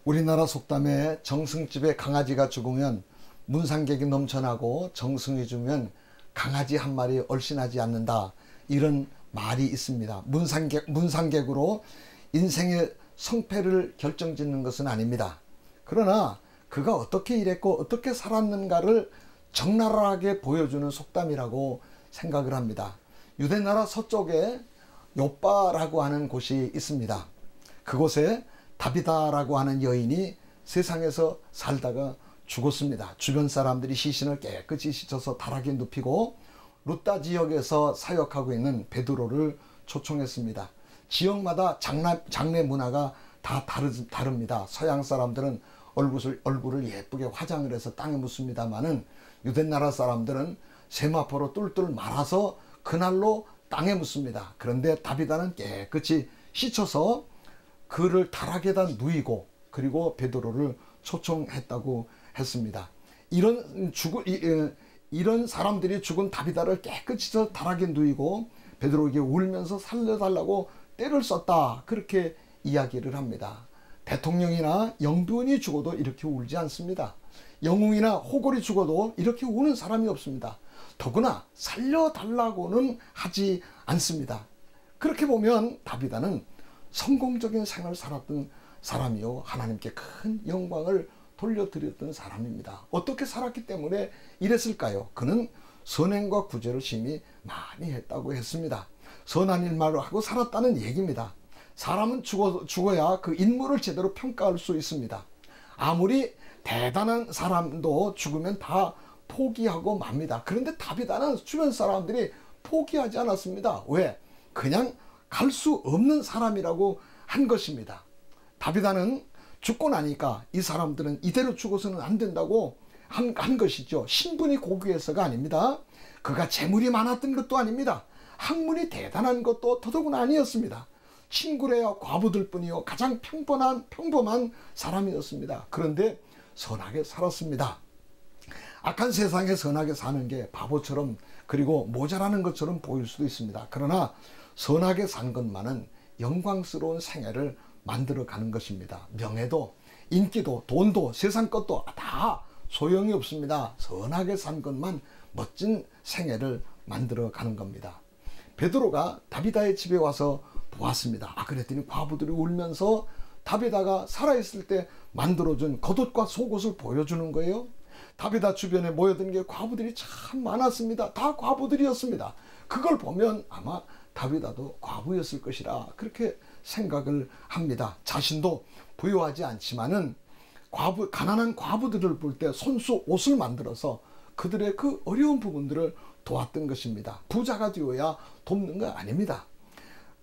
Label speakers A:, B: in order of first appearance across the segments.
A: 우리나라 속담에 정승집에 강아지가 죽으면 문상객이 넘쳐나고 정승이 죽으면 강아지 한 마리 얼씬하지 않는다. 이런 말이 있습니다. 문상객으로 인생의 성패를 결정짓는 것은 아닙니다. 그러나 그가 어떻게 일했고 어떻게 살았는가를 적나라하게 보여주는 속담이라고 생각을 합니다. 유대나라 서쪽에 요빠라고 하는 곳이 있습니다. 그곳에 다비다라고 하는 여인이 세상에서 살다가 죽었습니다. 주변 사람들이 시신을 깨끗이 씻어서 다락에 눕히고 루따 지역에서 사역하고 있는 베드로를 초청했습니다. 지역마다 장례 문화가 다 다릅니다. 서양 사람들은 얼굴을 예쁘게 화장을 해서 땅에 묻습니다만은 유대나라 사람들은 세마포로 뚫뚫 말아서 그날로 땅에 묻습니다. 그런데 다비다는 깨끗이 씻어서 그를 다락에다 누이고 그리고 베드로를 초청했다고 했습니다. 이런 사람들이 죽은 다비다를 깨끗이 다락에 누이고 베드로에게 울면서 살려달라고 떼를 썼다. 그렇게 이야기를 합니다. 대통령이나 영부인이 죽어도 이렇게 울지 않습니다. 영웅이나 호걸이 죽어도 이렇게 우는 사람이 없습니다. 더구나 살려달라고는 하지 않습니다. 그렇게 보면 다비다는 성공적인 생을 살았던 사람이요, 하나님께 큰 영광을 돌려드렸던 사람입니다. 어떻게 살았기 때문에 이랬을까요? 그는 선행과 구제를 심히 많이 했다고 했습니다. 선한 일말로 하고 살았다는 얘기입니다. 사람은 죽어야 그 인물을 제대로 평가할 수 있습니다. 아무리 대단한 사람도 죽으면 다 포기하고 맙니다. 그런데 다비다는 주변 사람들이 포기하지 않았습니다. 왜? 그냥 갈 수 없는 사람이라고 한 것입니다. 다비다는 죽고 나니까 이 사람들은 이대로 죽어서는 안 된다고 한 것이죠. 신분이 고귀해서가 아닙니다. 그가 재물이 많았던 것도 아닙니다. 학문이 대단한 것도 더더군 아니었습니다. 친구래야 과부들 뿐이요, 가장 평범한 사람이었습니다. 그런데 선하게 살았습니다. 악한 세상에 선하게 사는 게 바보처럼 그리고 모자라는 것처럼 보일 수도 있습니다. 그러나 선하게 산 것만은 영광스러운 생애를 만들어가는 것입니다. 명예도 인기도 돈도 세상 것도 다 소용이 없습니다. 선하게 산 것만 멋진 생애를 만들어가는 겁니다. 베드로가 다비다의 집에 와서 보았습니다. 그랬더니 과부들이 울면서 다비다가 살아있을 때 만들어준 겉옷과 속옷을 보여주는 거예요. 다비다 주변에 모여든 게 과부들이 참 많았습니다. 다 과부들이었습니다. 그걸 보면 아마 다비다도 과부였을 것이라 그렇게 생각을 합니다. 자신도 부유하지 않지만은 가난한 과부들을 볼 때 손수 옷을 만들어서 그들의 그 어려운 부분들을 도왔던 것입니다. 부자가 되어야 돕는 거 아닙니다.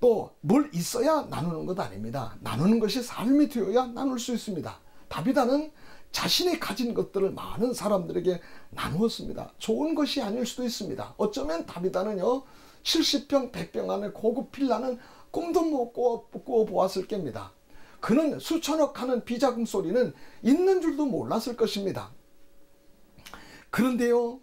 A: 또 뭘 있어야 나누는 것 아닙니다. 나누는 것이 삶이 되어야 나눌 수 있습니다. 다비다는 자신이 가진 것들을 많은 사람들에게 나누었습니다. 좋은 것이 아닐 수도 있습니다. 어쩌면 다비다는요, 70평 100평 안에 고급 빌라는 꿈도 못 꾸어보았을 겁니다. 그는 수천억 하는 비자금 소리는 있는 줄도 몰랐을 것입니다. 그런데요,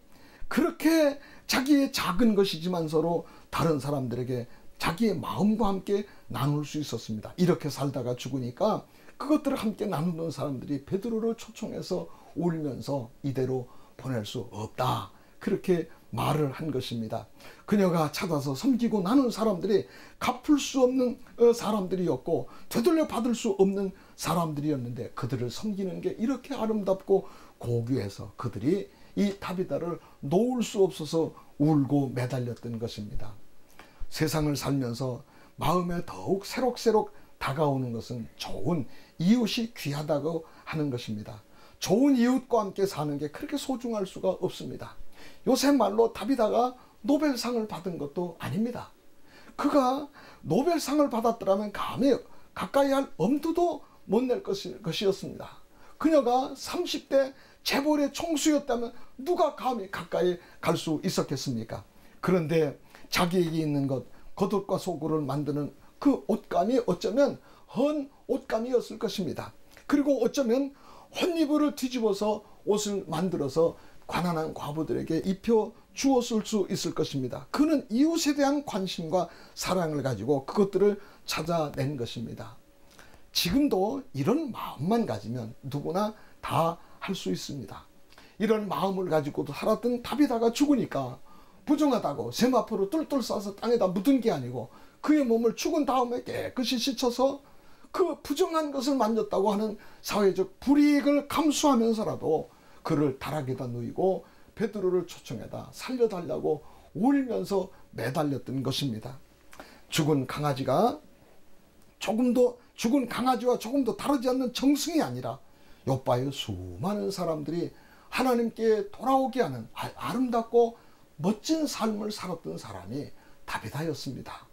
A: 그렇게 자기의 작은 것이지만 서로 다른 사람들에게 자기의 마음과 함께 나눌 수 있었습니다. 이렇게 살다가 죽으니까 그것들을 함께 나누는 사람들이 베드로를 초청해서 울면서 이대로 보낼 수 없다. 그렇게 말을 한 것입니다. 그녀가 찾아서 섬기고 나눈 사람들이 갚을 수 없는 사람들이었고 되돌려 받을 수 없는 사람들이었는데 그들을 섬기는 게 이렇게 아름답고 고귀해서 그들이 이 다비다를 놓을 수 없어서 울고 매달렸던 것입니다. 세상을 살면서 마음에 더욱 새록새록 다가오는 것은 좋은 이웃이 귀하다고 하는 것입니다. 좋은 이웃과 함께 사는 게 그렇게 소중할 수가 없습니다. 요새 말로 다비다가 노벨상을 받은 것도 아닙니다. 그가 노벨상을 받았더라면 감히 가까이 할 엄두도 못 낼 것이었습니다. 그녀가 30대 재벌의 총수였다면 누가 감히 가까이 갈 수 있었겠습니까? 그런데 자기에게 있는 것, 겉옷과 속옷을 만드는 그 옷감이 어쩌면 헌 옷감이었을 것입니다. 그리고 어쩌면 혼이불을 뒤집어서 옷을 만들어서 가난한 과부들에게 입혀 주었을 수 있을 것입니다. 그는 이웃에 대한 관심과 사랑을 가지고 그것들을 찾아낸 것입니다. 지금도 이런 마음만 가지면 누구나 다 할 수 있습니다. 이런 마음을 가지고도 살았던 다비다가 죽으니까 부정하다고 세마포로 뚫뚫 싸서 땅에다 묻은 게 아니고 그의 몸을 죽은 다음에 깨끗이 씻어서 그 부정한 것을 만졌다고 하는 사회적 불이익을 감수하면서라도 그를 다락에다 누이고 베드로를 초청해다 살려달라고 울면서 매달렸던 것입니다. 죽은 강아지와 조금도 다르지 않는 정승이 아니라 요바의 수많은 사람들이 하나님께 돌아오게 하는 아름답고 멋진 삶을 살았던 사람이 다비다였습니다.